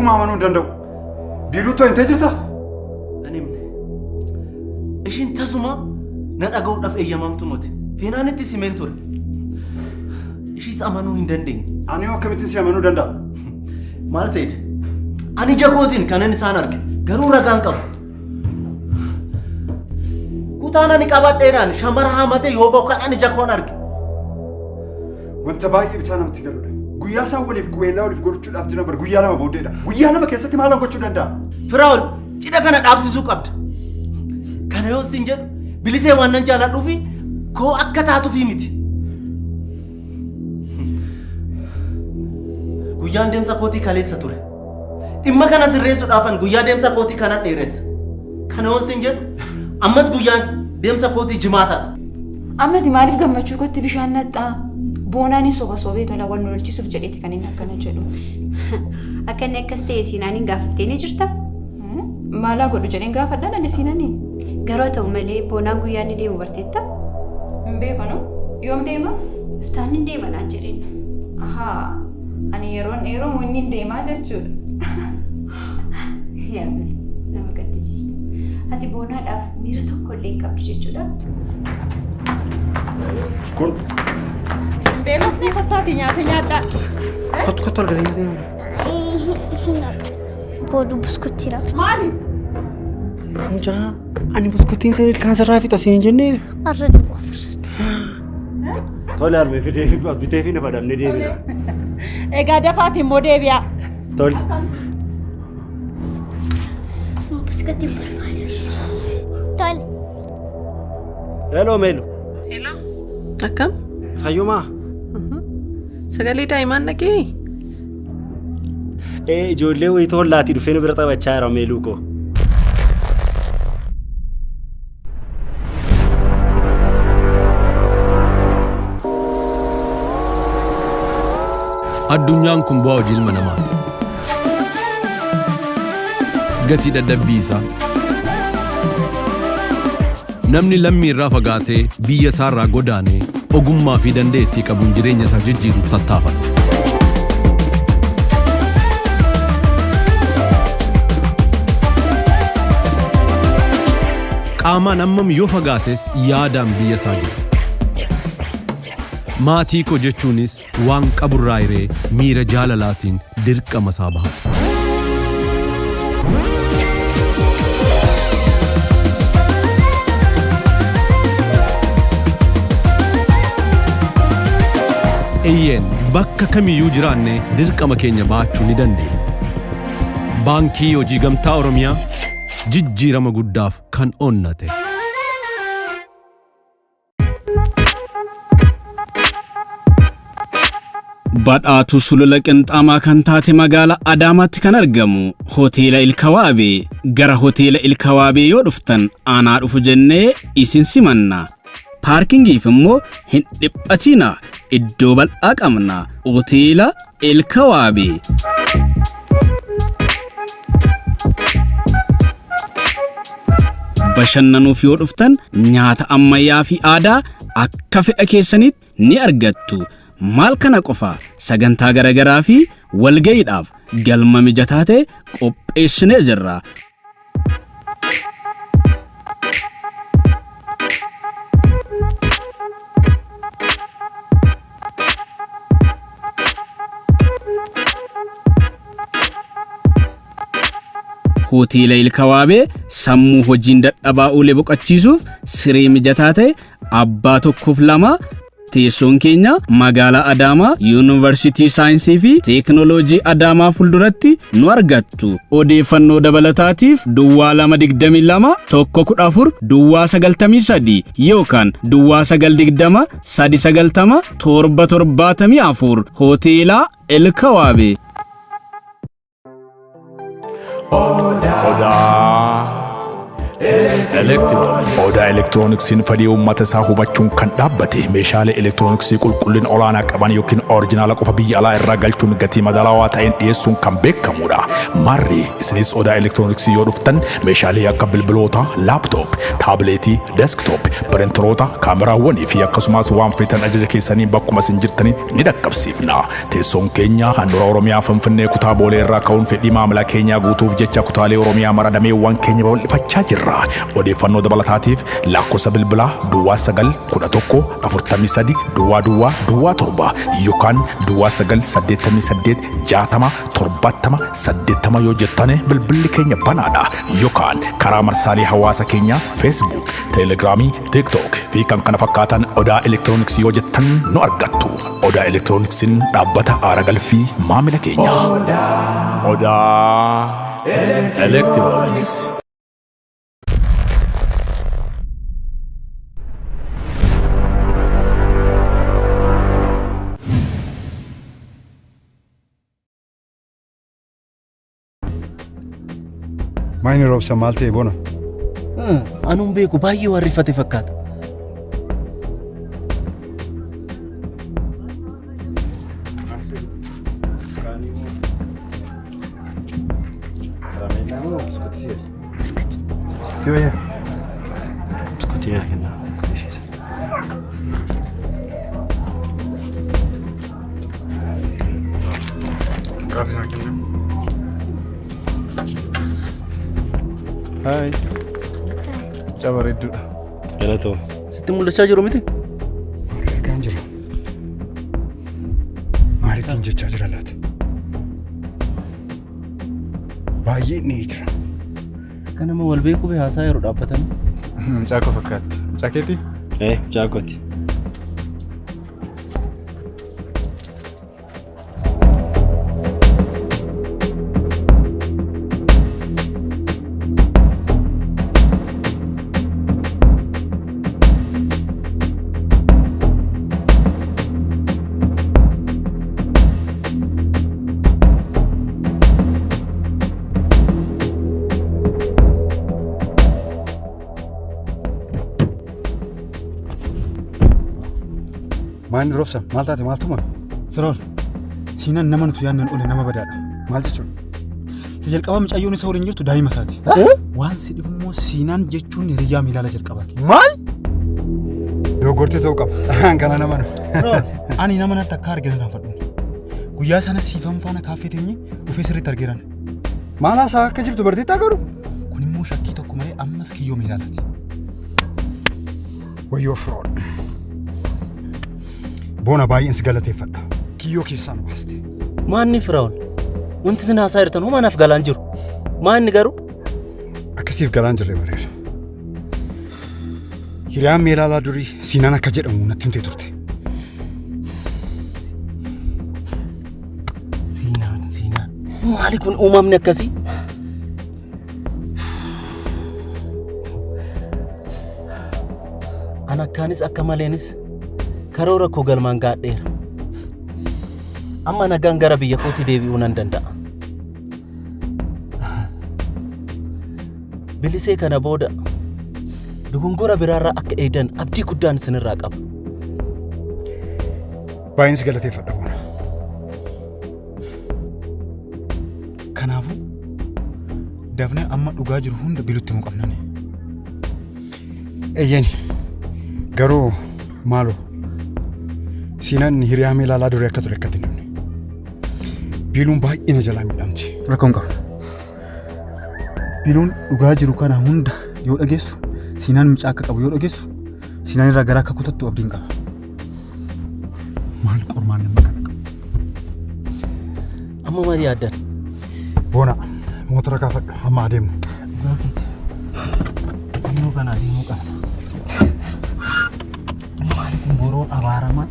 ما منو دندو بيروتو انت جرتا أنا من إيش أنت سما نتأجود في أيام ممتومت فين أنا تسمنتور إيش أمانو هندندين أنا هو كم تسيا منو دندا مال سيد أنا جاكوتين كان إنسان أرك غرورة كانكم كوتانا نكابات ديران شمرها متى يوبو كان أنا جاكون أرك وانت باقي بتاعنا متكلم قويا ساولي في قويلا ولي في قرطو الأبدنا بر قويا لما بوديدا قويا لما كيستي مالهم قرطو دندا فراول تيدا كانت أبسي سوق أبد كان يو سنجر بليسي وانن جالا دوفي كو أكتاتو في ميت قويان ديمسا كوتي كاليس ساتوري إما كان سرّيسو دافن قويا ديمسا كوتي كانت نيرس كان يو سنجر أمس قويان ديمسا كوتي جماعتا أما دي مالف قمتشو كوتي بشان نتا بوناني صوبا صوبيت ولا ولو الجسف جريتي كان ينكنا جلو أكن إكستي سيناني قافتيني جرتا مالا قولو جرين قافتنا نسيناني قروتا ومالي بونان قوياني دي وبرتيتا بيكونو يوم ديما فتاني ديما ناجرين أها أنا يرون إيرو منين ديما جاتشو يا بل نما قد سيست هاتي بونا داف ميرا توكل لين قبل جاتشو دا كون بيلوفني فتاتي نياتا كتر غريبة بودو بسكوتي رافت مالي Mucaa ani buskuttiin sirrii kaasirraa fixa siin jennee. أرد وافر طول أرمي في بيتي في نفدا من ديبيا إيجا دفعتي موديبيا طول بسكوتي برمجة طول Hello Melu. Hello. Akkam? Fayyumaa. Sagalee daa'imaan dhagee? Ijoollee wayitoo hollaatii dhufee nu bira taphachaa jira Meeluu koo. Addunyaan kun bu'aa hojii ilma namaati. Gatii dadhabbii isaa. Namni lammii irraa fagaatee biyya isaa irraa godaanee ogummaa fi dandeettii qabuun jireenya isaa jijjiiruuf tattaafata. Qaamaan hammam yoo fagaates yaadaan biyya isaa jira. Maatii koo jechuunis waan qaburraa hiree miira jaalalaatiin dirqama isaa bahata. Eeyyeen bakka kamiyyuu jiraanne dirqama keenya baachuu ni dandeenya. Baankii Hojii Gamtaa Oromiyaa jijjiirama guddaaf kan onnate. Badhaatu sulula qinxaamaa kan taate magaalaa Adaamaatti kan argamu Hoteela Ilkawaabee. Gara Hoteela Ilkawaabee yoo dhuftan aanaa dhufu jennee isin simanna. Paarkingiif immoo hin dhiphatina. Iddoo bal'aa qabna. Hoteela Ilkawaabee. Bashannanuuf yoo dhuftan nyaata ammayyaa fi aadaa akka fedha keessanitti ni argattu. Maal kana qofa sagantaa garagaraa fi walgayiidhaaf galma mijataa ta'e qopheessinee jirra. Hoteela Ilkawaabee sammuu hojiin dadhabaa oolee boqochiisuuf siree mijataa ta'e abbaa tokkoof lama. Teessoon keenya magaalaa Adaamaa Yuunivarsiitii Saayinsii fi Teekinooloojii Adaamaa fuulduratti nu argattu. Odeeffannoo dabalataatiif Duwwaa 222 114 Duwwaa 93 yookaan Duwwaa 920 390 774 Hoteela Ilkawaabee. Odaa Electronics. Odaa elektirooniksiin fedhii uummata isaa hubachuun kan dhaabbate meeshaalee elektirooniksii qulqullina olaanaa qaban yookiin orijinaala qofa biyya alaa irraa galchuun gatii madaalawaa ta'een dhiyeessuun kan beekamudha. Marri isinis odaa elektirooniksii yoo dhuftan meeshaalee akka bilbiloota, laaptoop, taabileetii, deesktoop, pirinteroota, kaameraawwanii fi akkasumas waan feetan ajaja keessanii bakkuma isin jirtanii ni dhaqqabsiifna. Teessoon keenya handhuura Oromiyaa Finfinnee kutaa Boolee irraa ka'uun fedhii maamila keenyaa guutuuf jecha kutaalee Oromiyaa maradameewwan keenya babal'ifachaa jirra. Odeeffannoo dabalataatiif lakkoofsa bilbilaa Duwwaa 911 43 Duwwaa 7 yookaan Duwwaa 988 60 70 80 yoo jettane bilbilli keenya banaadha. Yookaan karaa marsaalee hawaasa keenyaa Facebook, Telegiraamii, TikTok fi kan kana fakkaatan odaa elektirooniksii yoo jettan nu argattu. Odaa elektirooniksiin dhaabbata aara galfii maamila keenya. Odaa Electronics. Maayini roobsa maal ta'e bona? Anuun beeku baay'ee warrifate fakkaata. Biskuti. Hai. Cabareedduudha. Galatoo. Sitti mul'achaa jiru miti? Argaan jira. Maalittiin jechaa jira laata? Baay'ee ni jira. Kan nama wal beekuu fi haasaa yeroo dhaabbatan. Mucaakoo fakkaatti. Mucaakeetii? Mucaakooti. Maayini roobsa maal taate maaltuma? Firoon, siinaan nama nuti yaadnan ole nama badaadha. Maal jechuudha? Isa jalqabaa mucayyoon isa waliin jirtu daa'ima isaati. Waan si dhibu immoo siinaan jechuun hiriyyaa miilaala jalqabaati. Maal? Dogoggortee ta'uu qaba. Kana nama nu. Ani nama natti akka arginu naanfadhuun. Guyyaa sana siifan faana kaaffee teenye dhufee sirriitti argeeran. Maal haasaa akka jirtu barteettaa garuu? Kun immoo shakkii tokko malee ammas kiyyoo miilaalaati. Wayyoo Firoon. Boona baay'een si galateeffadha. Kiyyoo keessaan baaste. Maanni Firaa'ol? Wanti isin haasaa jirtan hoo maanaaf galaan jiru? Maanni garuu? Akkasiif galaan jirre bareera. Hiriyaan meelaalaa durii siinaan akka jedhamu natti himtee turte. Siinaan. Maali kun uumamni akkasii? An akkaanis akka maleenis karoora koo galmaan gaadheera. Amma nagaan gara biyya kootti deebi'uu nan danda'a. Bilisee kana booda dogongora biraarraa akka eedan abdii guddaan isinirraa qaba. Baay'een si galateeffadha boona. Kanaafuu dafnee amma dhugaa jiru hunda bilutti nu qabnani. Eeyyeni garuu maaloo siinaan hiriyaa meelaalaa durii akka ture akkatti namni. Biiluun baay'ee na jalaa miidhamti. Rakkoon qaba. Biiluun dhugaa jiru kana hunda yoo dhageessu siinaan mucaa akka qabu yoo dhageessu siinaan irraa gara akka kutattu abdiin qaba. Maal qormaan nama kana qabu? Amma maal yaaddan? Boona motora kaafadhu amma adeemu. Dhugaa keeti. Amma kana adeemuu qaba. Maali kun boroon abaaramaa?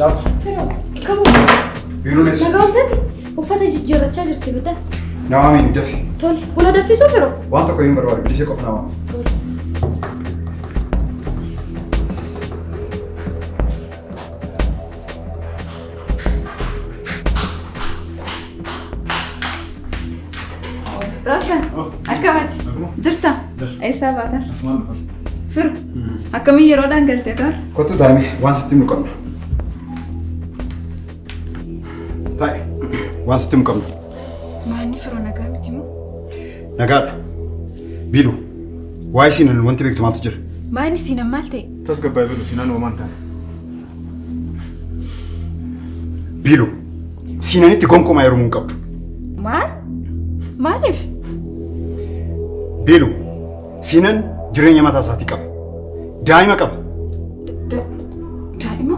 Jaaltu. Firoo, qabu. Biiluun eessa? Nagaa oltani uffata jijjiirrachaa jirti bidda. Nawaamiin dafi. Tole, buna danfisuu firoo. Waan tokko hin barbaadu bilisee qofa nawaami. Roosan, akkamati? Jirta? Eessaa baatan? Firu, akkamii yeroodhaan galtee kaar? Kottu taa'ime waan sitti himu qabna. Taa'e waan sitti himu qabna. Maanni firoo nagaa miti moo? Nagaadha. Biilu, waa'ee isiin wanti beektu maaltu jira? Maanni siinan maal ta'e? tasgabbaa'ee bilu Siinaan uumaan taane. Biilu, siinanitti gonkumaa yeroo hin qabdu. Maal? Maaliif? Biilu, siinan jireenya mataa isaatii qaba. Daa'ima qaba. Daa'ima?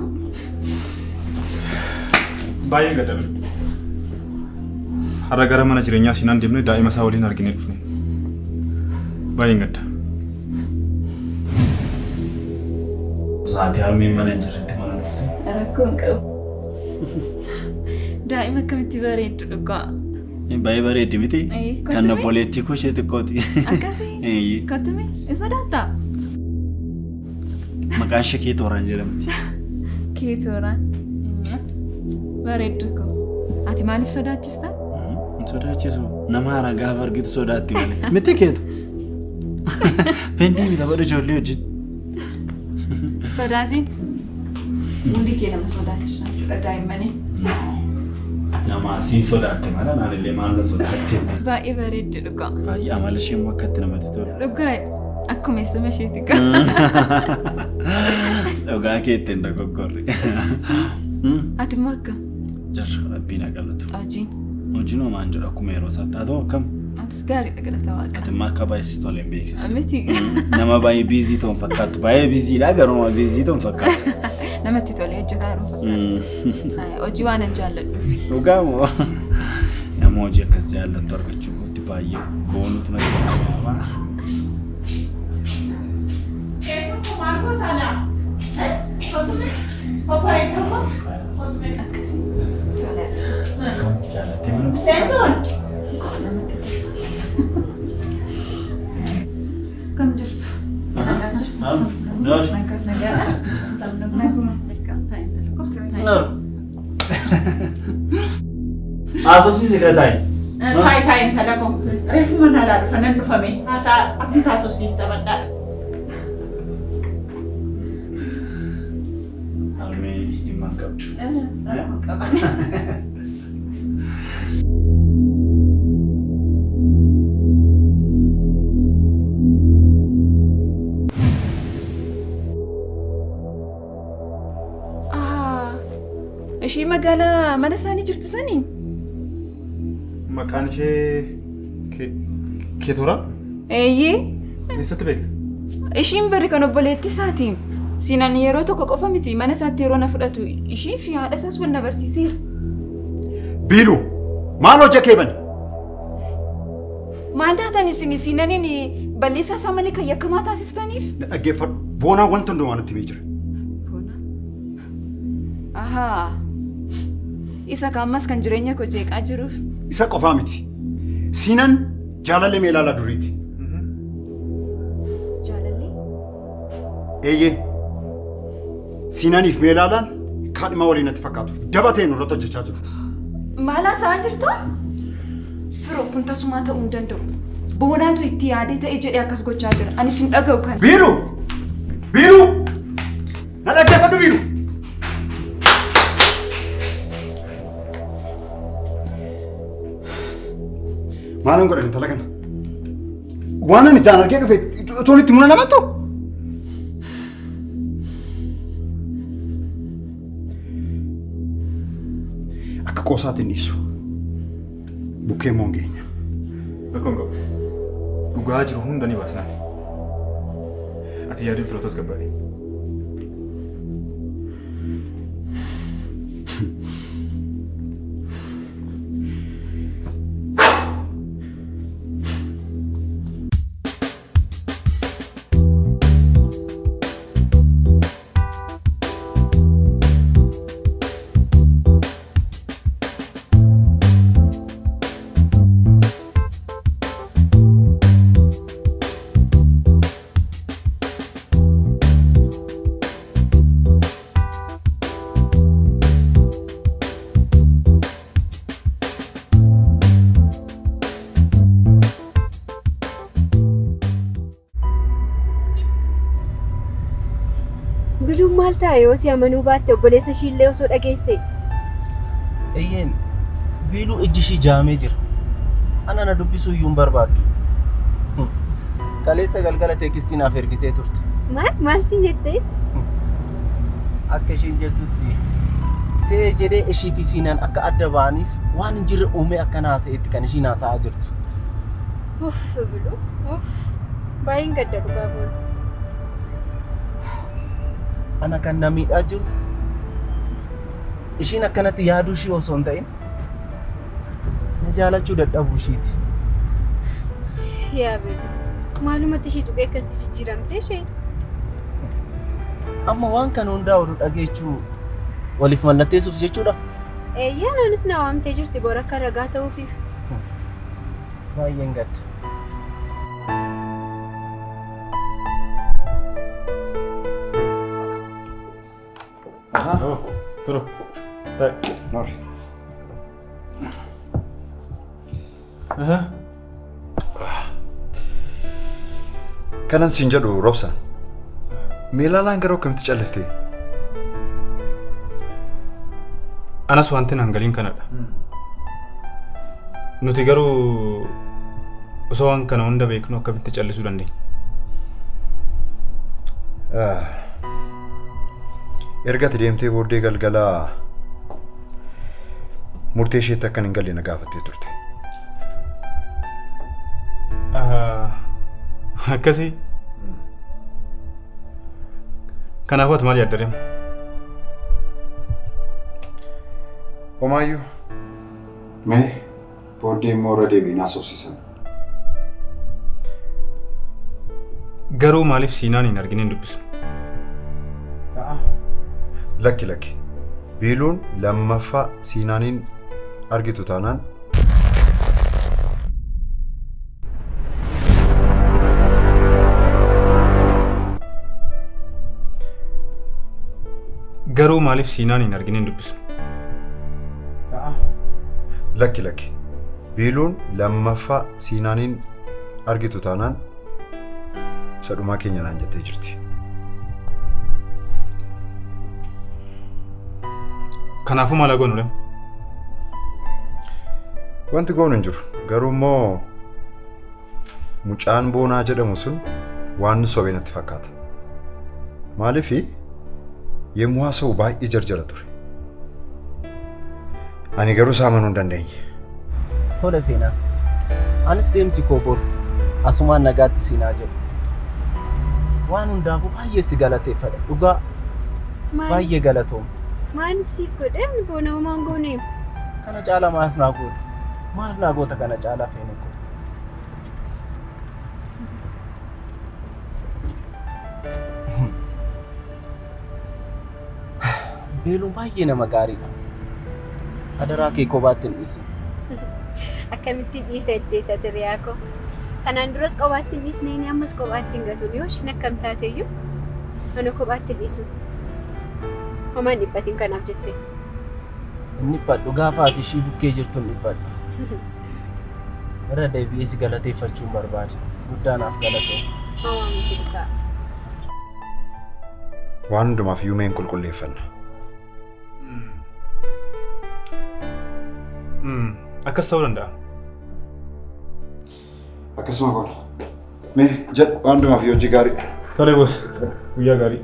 Baay'ee gadda bilu. Har'a gara mana jireenyaa Siinaan deemnee daa'ima isaa waliin arginee dhufne. Baay'ee gadda. Sa'aatii harmeen mana jiranitti mana dhufte. Rakkoo hin qabu. Daa'ima akkamitti bareeddu dhugaa? Baay'ee bareeddi miti. Kan obboleettii koo ishee xiqqooti. Akkasii? Kottumi? Hin sodaattaa? Maqaan ishee Keetooraan jedhamti. Keetooraan? Bareeddu koo. Ati maaliif sodaachista? Hin sodaachisu. Nama haaraa gaafa argitu sodaatti malee. Miti Keetu. Pendii taphattu ijoollee wajjin. Sodaatiin? Hundi kee nama sodaachisan jechuudha daa'immanii. Nama sii sodaatte mala naan illee maal na sodaatte. Baay'ee bareeddi dhugaa. Baay'ee amala ishee immoo akkatti namatti tola. Dhugaa akkuma eessuma isheeti qaba. Dhugaa keetti hin dogoggorre. Ati immoo akkam? Jarra rabbiin haa galatu. Hojiin? Hojiin homaan jedhu akkuma yeroo isaatti haa ta'u akkam. Atis gaariidha galata waaqa. Ati immoo akka baay'ee si tole hin beeksistu. Miti. Nama baay'ee biizii ta'uun fakkaattu. Baay'ee biiziidha garuu nama biizii ta'uun fakkaattu. Namatti tolee hojjetaa jiru fakkaata. Hojii waan hin jaalladhuuf. Dhugaa moo nama hojii akkas jaallattu argachuu kootti baay'ee boonutu na jira. Akkasii. Tolee. Jaalattee mana. Namatti tola. Kam jirtu? Nagaa jirtu? Nagaadha? Naguma. Asosiisi ka taa'e. Taa'e intala koo. Reefu mana alaa dhufa nan dhufame. Haasaa akkuma taasofsiista badhaadha. Harmee dhimma hin qabdu. Rakkoo qaba. Ishii magaalaa mana isaanii jirtu sanii? Maqaan ishee Keetooraa? Eeyyee. Eessatti beekta? Ishiin bari kan obboleettii isaati. Siinaan yeroo tokko qofa miti mana isaatti yeroo na fudhatu ishii fi haadha isaas wal na barsiiseera. Biilu, maal hojja kee bani? Maal taatan isin siinaniin balleessaa isaa malee kan yakkamaa taasistaniif? Dhaggeeffadhu. Boonaan wanta hundumaa nutti himee jira. Ahaa. Isa kaammas kan jireenya koo jeeqaa jiruuf. Isa qofaa miti. Siinan jaalallee mee ilaalaa duriiti. Jaalallee? Eeyyee. Siinaniif mee ilaalaan kaadhimaa waliin natti fakkaatu. Dabatee nurratti hojjechaa jiru. Maal haasa'aa jirta? Firoo kun tasumaa ta'uu hin danda'u. Boonaatu itti yaadee ta'e jedhee akkas gochaa jira. Anis hin dhaga'u kan. Biilu! Biilu! Na dhaggeeffadhu Biilu! Maalan godhan intala kana? Waan ani ijaan argee dhufe utuun itti muna namattu? Akka qoosaatti hin dhiisu. Bukkee moo hin geenya. Rakkoo hin qabu. Dhugaa jiru hunda ni baasnaa. Ati yaaduu firoo tasgabbaa'e. Biluun maal ta'a yoo si amanuu baatte obboleessa ishiillee osoo dhageesse? Eeyyeen biiluu ijji ishii jaamee jira. Ana na dubbisuu iyyuu hin barbaaddu. Kaleessa galgala teekistii naaf ergitee turte. Maal siin jettee? Akka ishiin jettutti ta'ee jedhee ishii fi Siinaan akka adda ba'aniif waan hin jirre uumee akka haasa'etti kan ishiin haasa'aa jirtu. Biluu baay'een gadda dhugaa boona. Ana kan na miidhaa jiru ishiin akkanatti yaaduu ishii osoo hin ta'in na jaalachuu dadhabuu ishiiti. Yaa Biluu maalumatti ishii tuqee akkasitti jijjiiramtee isheen? Amma waan kana hundaa oduu dhageechuu waliif mallatteessuuf jechuudha. Eeyyaan anis na waamtee jirti boora akka ragaa ta'uufiif. Baay'een gadda. Turo. Noor. Kanan siin jedhu Robsaan. Meelaalaan garuu akkamitti calliftee? Anas wanti hangaliin kanadha. Nuti garuu osoo waan kana hunda beeknu akkamitti callisuu dandeenya? Erga ati deemtee booddee galgala murtee isheetti akkan hin galle na gaafattee turte. Akkasii? Kanaafuu ati maal yaadda? Homaayyuu mee booddee immoo irra deebiin haasofsiisan. Garuu maaliif Siinaan hin argine hin dubbisu? Lakki. Biiluun lammaffaa Siinaaniin argitu taanaan Garuu maaliif Siinaan hin argine hin dubbisu? Lakki. Biiluun lammaffaa Siinaaniin argitu taanaan sadhumaa keenya naan jettee jirti. Kanaafuu maal goonu lem? Wanti goonu hin jiru. Garuu immoo mucaan boonaa jedhamu sun waan sobee natti fakkaata. Maaliif yemmuu haasa'u baay'ee jarjara ture. Ani garuu isaa amanuu hin dandeenye. Tole Feenaa. Anis deemsi koo boru asumaan nagaatti siinaa jedhu. Waan hundaafuu baay'ee si galateeffadha. Dhugaa baay'ee galatooma. Maal siif godhe boona homaan goone? Kana caalaa maaf naa goota? Maaf naa goota kana caalaa Feenaa koo? Beeluun baay'ee nama gaariidha. Adaraa kee kophaatti hin dhiisi. Akkamittiin dhiisa itti tatiriyaa koo? Kanaan duras kophaatti hin dhiisneen ammas kophaatti hin gatuun yoo ishiin akkam taateyyuu mana kophaatti hin dhiisu. Homaan dhiphatiin kanaaf jettee. Hin dhiphadhu gaafa ati ishii bukkee jirtu hin dhiphadhu. Irra deebi'ee si galateeffachuun barbaada. Guddaanaaf galatoo. Homaa miti dhugaa. Waan hundumaaf iyyuu meen qulqulleeffanna. Akkas ta'uu danda'a. Akkasuma goona. Mee jedhu waan hundumaaf hojii gaarii. Tole boos, guyyaa gaarii.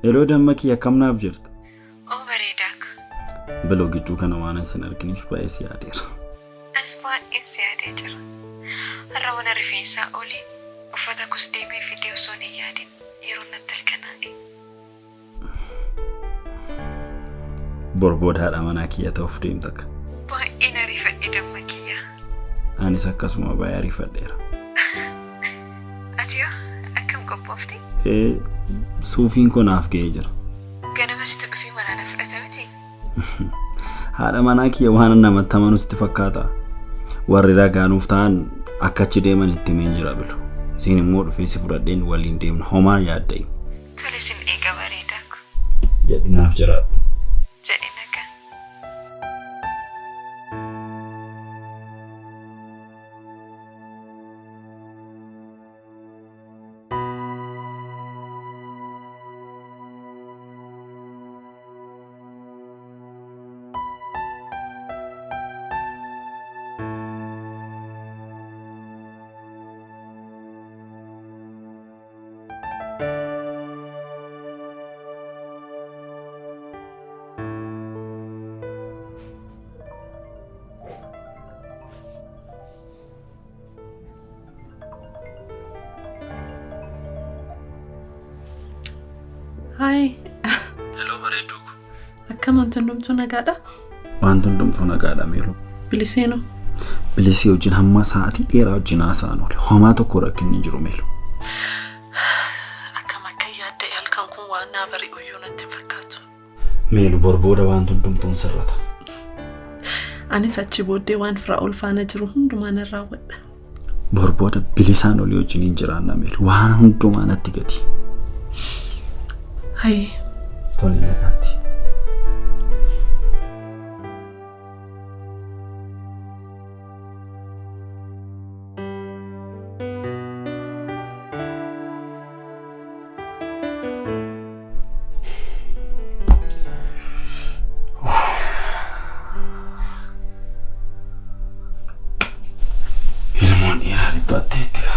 Yeroo damma kiyya kamnaaf jirta? Oo bareedaak. Biloo gidduu kana waan isin arginiif baay'ee si yaadeera. As baay'een si yaadee jira. Har'a mana rifeensaa olee uffata kus deemee fidee osoo hin yaadin yeroo natti halkanaa'e. Borbooda haadha manaa kiyya ta'uuf deemta akka. Baay'een ariifadhe damma kiyya. Anis akkasuma baay'ee ariifadheera. Ati yoo akkam qophoofte? Suufiin koo naaf ga'ee jira. Ganamasitti dhufee manaa na fudhata miti? Haadha manaa kiyya waan namatti amanutti fakkaata. Warri ragaanuuf ta'an akka achi deeman itti himeen jira bilu. Isin immoo dhufee si fudhadheen waliin deemna homaa yaadda'e. Tole sin eega bareedaak. Jedhi naaf jira. Jedhi nagaa. Hai. Hello bareedduu. Akkam wanti hundumtuu nagaadha? Wanti hundumtuu nagaadha meelu. Biliseeno. Bilisee wajjin hamma sa'aatii dheeraa wajjin haasa'an oole. Homaa tokko rakkinni hin jiru meelu. Akkam akka yaadda'e halkan kun waan naa bari'uyyuu natti fakkaatu. Meelu borbooda wanti hundumtuun sirrata. Anis achi booddee waan firaa ol faana jiru hundumaa nan raawwadha. Borbooda bilisaan olii wajjin hin jiraanna meelu. Waan hundumaa natti gati. Hai. Tole nagaatti. Ilmoon dhiiraa dhibbaatteetti gaa.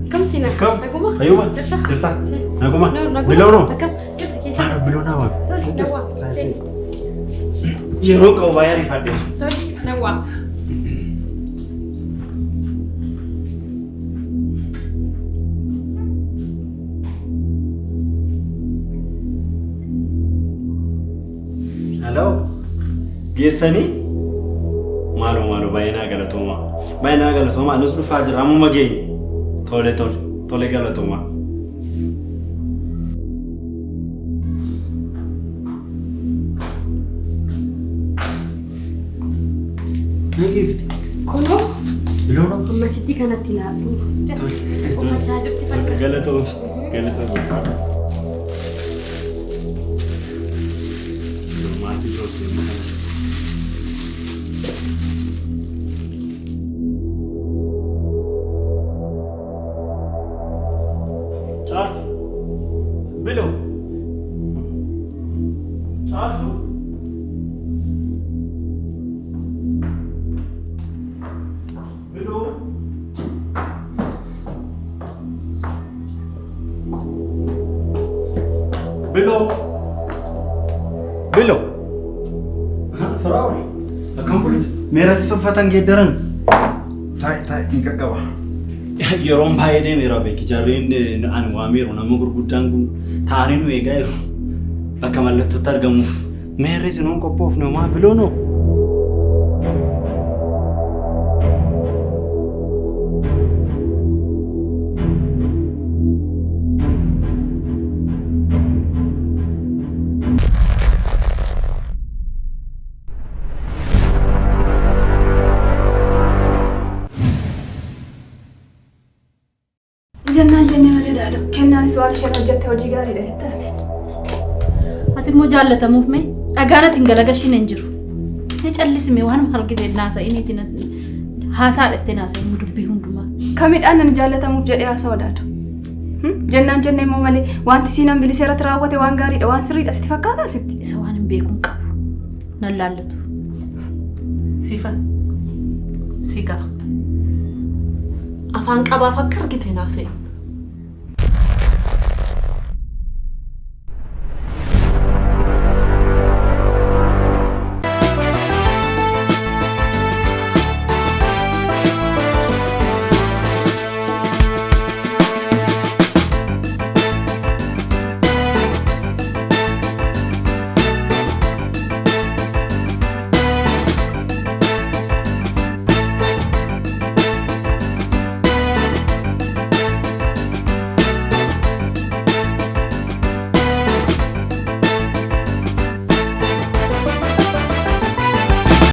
Kam sina? Kam? Naguma? Ayuma. Cerita. Naguma. Bilau no. Kam? Kita Bilau nawa. Toli, nawa. Yeroo kau bayar ifadhe. Toli, nawa. Hello. Geessanii? Maaloo baay'inaa galatooma. Baay'inaa galatooma anis dhufaa jira ammuma geenya. Tole galatooma. Nagifti. Kono? Biloona. Amma sitti kanatti laabu. Uffachaa jirti fakkaata. Galatooma. Maatii Joosee mana. Bilo. Chartu. Bilo. Bilo. Faraawli. Akkam bulte? Meeratti uffatan geeddaran. Taa'e ni qaqqaba. Yeroon baay'ee deemeera beeki jarreen ani waameeru nama gurguddaan kun taa'anii nu eegaa jiru. Bakka mallattootti argamuuf meerri sinuun qophoofne homaa biloonoo. jennaan jennee malee daadhu. Kennaanis waan isheen hojjette hojii gaariidha jettaati. Ati immoo jaallatamuuf mee dhagaan ati hin galagashiin hin jiru. Mee callisime waan argite naasa'iniitiin haasaadhattee naasa'in dubbii hundumaa. Kamidhaan nan jaallatamuuf jedhee haasa'u daadhu. Jennaan jennee immoo malee wanti siinan biliseerratti raawwate waan gaariidha waan sirriidha sitti fakkaataa sitti. Isa waan hin beekuun qabu. Nan laallatu. Sifa. Siga. Afaan qabaaf akka argite naasa'e.